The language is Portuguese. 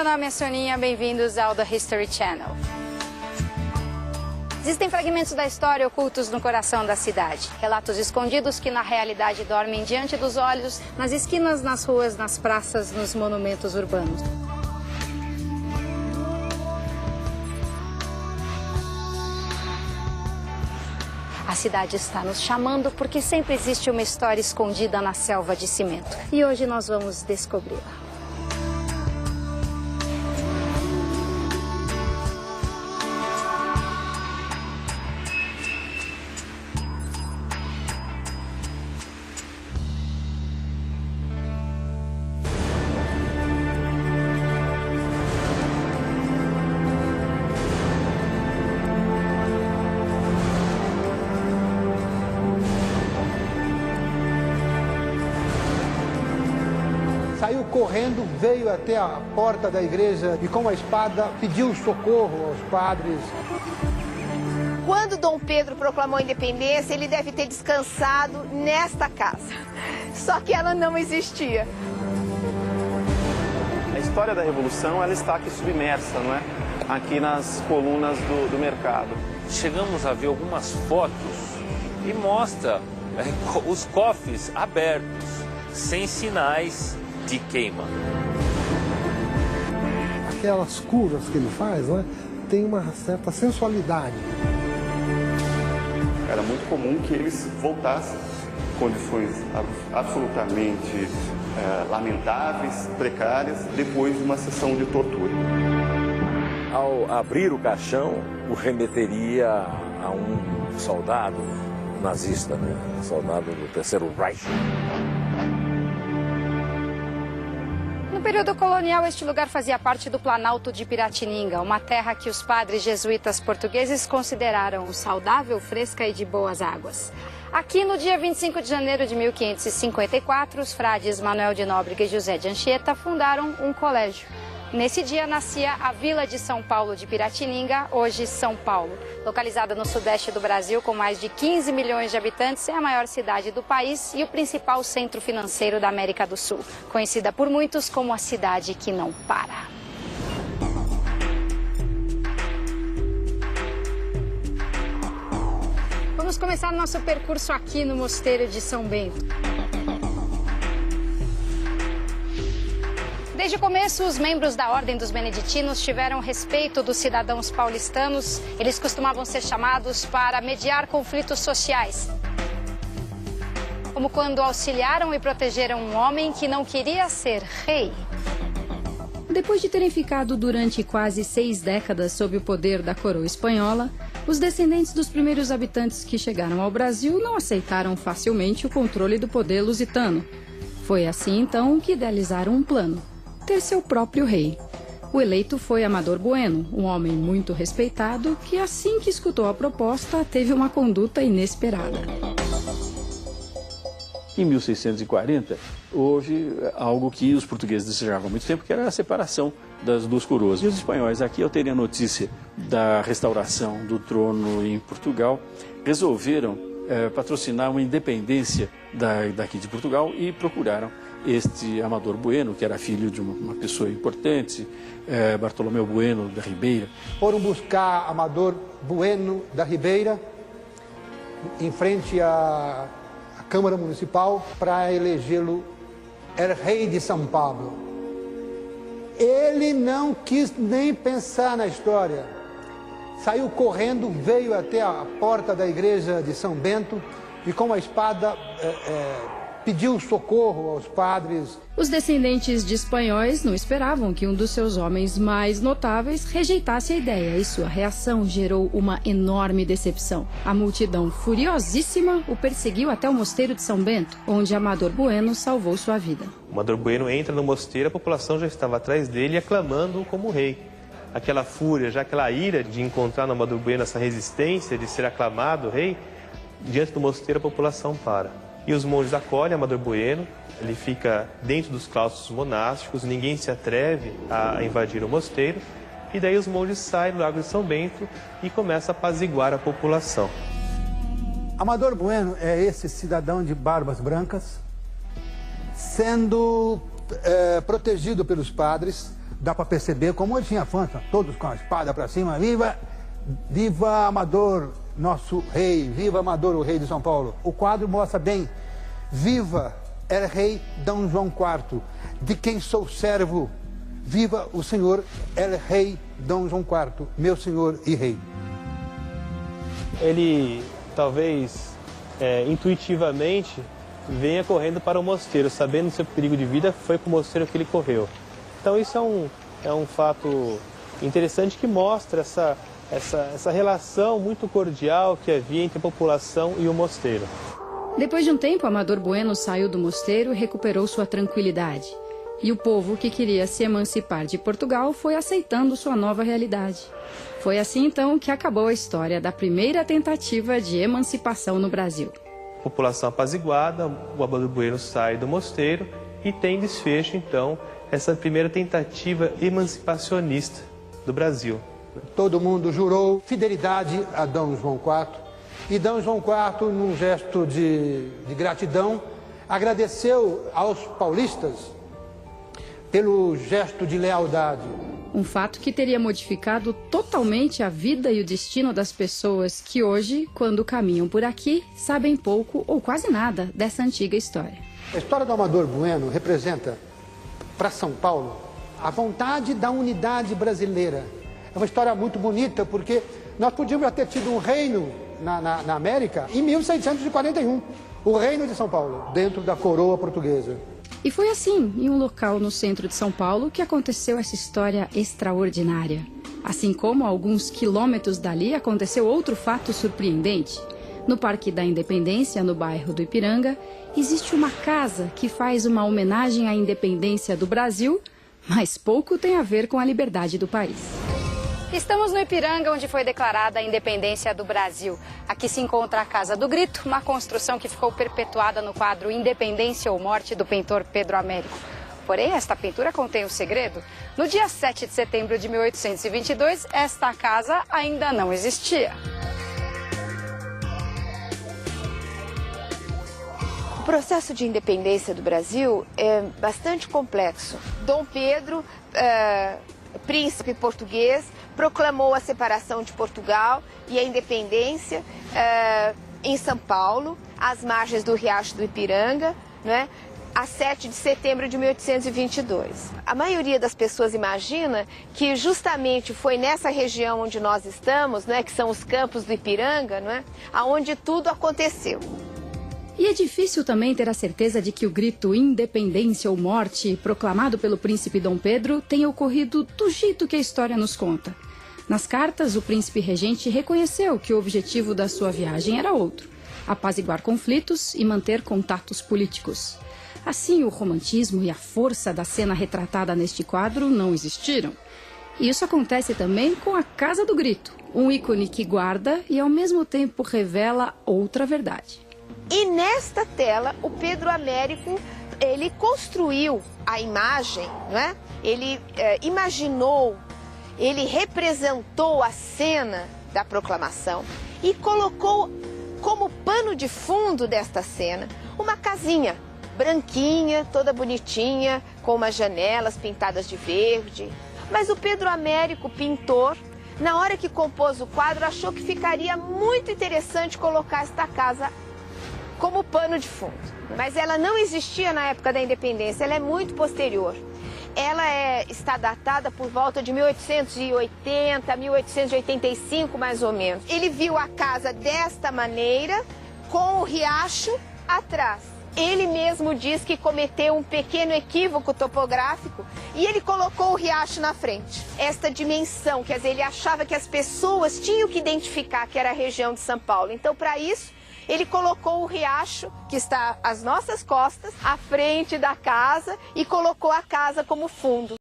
meu nome é Soninha, bem-vindos ao The History Channel. Existem fragmentos da história ocultos no coração da cidade. Relatos escondidos que na realidade dormem diante dos olhos, nas esquinas, nas ruas, nas praças, nos monumentos urbanos. A cidade está nos chamando porque sempre existe uma história escondida na selva de cimento. E hoje nós vamos descobri-la. Saiu correndo, veio até a porta da igreja e com a espada pediu socorro aos padres. Quando Dom Pedro proclamou a independência, ele deve ter descansado nesta casa. Só que ela não existia. A história da Revolução ela está aqui submersa, não é? Aqui nas colunas do mercado. Chegamos a ver algumas fotos e mostra os cofres abertos, sem sinais de queima. Aquelas curvas que ele faz, né, tem uma certa sensualidade. Era muito comum que eles voltassem em condições absolutamente lamentáveis, precárias, depois de uma sessão de tortura. Ao abrir o caixão, o remeteria a um soldado nazista, né? Um soldado do Terceiro Reich. No período colonial, este lugar fazia parte do Planalto de Piratininga, uma terra que os padres jesuítas portugueses consideraram saudável, fresca e de boas águas. Aqui, no dia 25 de janeiro de 1554, os frades Manuel de Nóbrega e José de Anchieta fundaram um colégio. Nesse dia nascia a Vila de São Paulo de Piratininga, hoje São Paulo. Localizada no sudeste do Brasil, com mais de 15 milhões de habitantes, é a maior cidade do país e o principal centro financeiro da América do Sul. Conhecida por muitos como a cidade que não para. Vamos começar nosso percurso aqui no Mosteiro de São Bento. Desde o começo, os membros da Ordem dos Beneditinos tiveram respeito dos cidadãos paulistanos. Eles costumavam ser chamados para mediar conflitos sociais, como quando auxiliaram e protegeram um homem que não queria ser rei. Depois de terem ficado durante quase 6 décadas sob o poder da coroa espanhola, os descendentes dos primeiros habitantes que chegaram ao Brasil não aceitaram facilmente o controle do poder lusitano. Foi assim, então, que idealizaram um plano: ter seu próprio rei. O eleito foi Amador Bueno, um homem muito respeitado que, assim que escutou a proposta, teve uma conduta inesperada. Em 1640, houve algo que os portugueses desejavam há muito tempo, que era a separação das duas coroas. E os espanhóis, aqui ao terem a notícia da restauração do trono em Portugal, resolveram patrocinar uma independência daqui de Portugal e procuraram este Amador Bueno, que era filho de uma pessoa importante, Bartolomeu Bueno da Ribeira. Foram buscar Amador Bueno da Ribeira em frente à Câmara Municipal para elegê-lo rei de São Paulo. Ele não quis nem pensar na história. Saiu correndo, veio até a porta da igreja de São Bento e com a espada pediu socorro aos padres. Os descendentes de espanhóis não esperavam que um dos seus homens mais notáveis rejeitasse a ideia e sua reação gerou uma enorme decepção. A multidão, furiosíssima, o perseguiu até o mosteiro de São Bento, onde Amador Bueno salvou sua vida. Amador Bueno entra no mosteiro, a população já estava atrás dele aclamando-o como rei. Aquela fúria, já aquela ira de encontrar no Amador Bueno essa resistência de ser aclamado rei, diante do mosteiro a população para. E os monges acolhem Amador Bueno, ele fica dentro dos claustros monásticos, ninguém se atreve a invadir o mosteiro, e daí os monges saem do Lago de São Bento e começam a apaziguar a população. Amador Bueno é esse cidadão de barbas brancas, sendo protegido pelos padres, dá para perceber como ele tinha fãs, todos com a espada para cima, viva, viva Amador, nosso rei, viva Amador, o rei de São Paulo. O quadro mostra bem, viva el rei Dom João IV, de quem sou servo, viva o senhor el rei Dom João IV, meu senhor e rei. Ele, talvez, intuitivamente, venha correndo para o mosteiro, sabendo do seu perigo de vida, foi para o mosteiro que ele correu. Então isso é um fato interessante que mostra essa relação muito cordial que havia entre a população e o mosteiro. Depois de um tempo, Amador Bueno saiu do mosteiro e recuperou sua tranquilidade. E o povo que queria se emancipar de Portugal foi aceitando sua nova realidade. Foi assim, então, que acabou a história da primeira tentativa de emancipação no Brasil. População apaziguada, o Amador Bueno sai do mosteiro e tem desfecho, então, essa primeira tentativa emancipacionista do Brasil. Todo mundo jurou fidelidade a Dom João IV e Dom João IV, num gesto de gratidão, agradeceu aos paulistas pelo gesto de lealdade. Um fato que teria modificado totalmente a vida e o destino das pessoas que hoje, quando caminham por aqui, sabem pouco ou quase nada dessa antiga história. A história do Amador Bueno representa, para São Paulo, a vontade da unidade brasileira. É uma história muito bonita, porque nós podíamos ter tido um reino na América em 1641, o Reino de São Paulo, dentro da coroa portuguesa. E foi assim, em um local no centro de São Paulo, que aconteceu essa história extraordinária. Assim como a alguns quilômetros dali aconteceu outro fato surpreendente. No Parque da Independência, no bairro do Ipiranga, existe uma casa que faz uma homenagem à independência do Brasil, mas pouco tem a ver com a liberdade do país. Estamos no Ipiranga, onde foi declarada a independência do Brasil. Aqui se encontra a Casa do Grito, uma construção que ficou perpetuada no quadro Independência ou Morte, do pintor Pedro Américo. Porém, esta pintura contém um segredo. No dia 7 de setembro de 1822, esta casa ainda não existia. O processo de independência do Brasil é bastante complexo. Dom Pedro, príncipe português, proclamou a separação de Portugal e a independência em São Paulo, às margens do Riacho do Ipiranga, né, a 7 de setembro de 1822. A maioria das pessoas imagina que justamente foi nessa região onde nós estamos, né, que são os campos do Ipiranga, né, aonde tudo aconteceu. E é difícil também ter a certeza de que o grito Independência ou Morte, proclamado pelo príncipe Dom Pedro, tenha ocorrido do jeito que a história nos conta. Nas cartas, o príncipe regente reconheceu que o objetivo da sua viagem era outro: apaziguar conflitos e manter contatos políticos. Assim, o romantismo e a força da cena retratada neste quadro não existiram. E isso acontece também com a Casa do Grito, um ícone que guarda e ao mesmo tempo revela outra verdade. E nesta tela, o Pedro Américo, ele construiu a imagem, né? Ele imaginou, ele representou a cena da proclamação e colocou como pano de fundo desta cena uma casinha branquinha, toda bonitinha, com umas janelas pintadas de verde. Mas o Pedro Américo, pintor, na hora que compôs o quadro, achou que ficaria muito interessante colocar esta casa como pano de fundo. Mas ela não existia na época da independência, ela é muito posterior. Ela está datada por volta de 1880, 1885 mais ou menos. Ele viu a casa desta maneira, com o riacho atrás. Ele mesmo diz que cometeu um pequeno equívoco topográfico e ele colocou o riacho na frente. Esta dimensão, quer dizer, ele achava que as pessoas tinham que identificar que era a região de São Paulo. Então, para isso, ele colocou o riacho, que está às nossas costas, à frente da casa, e colocou a casa como fundo.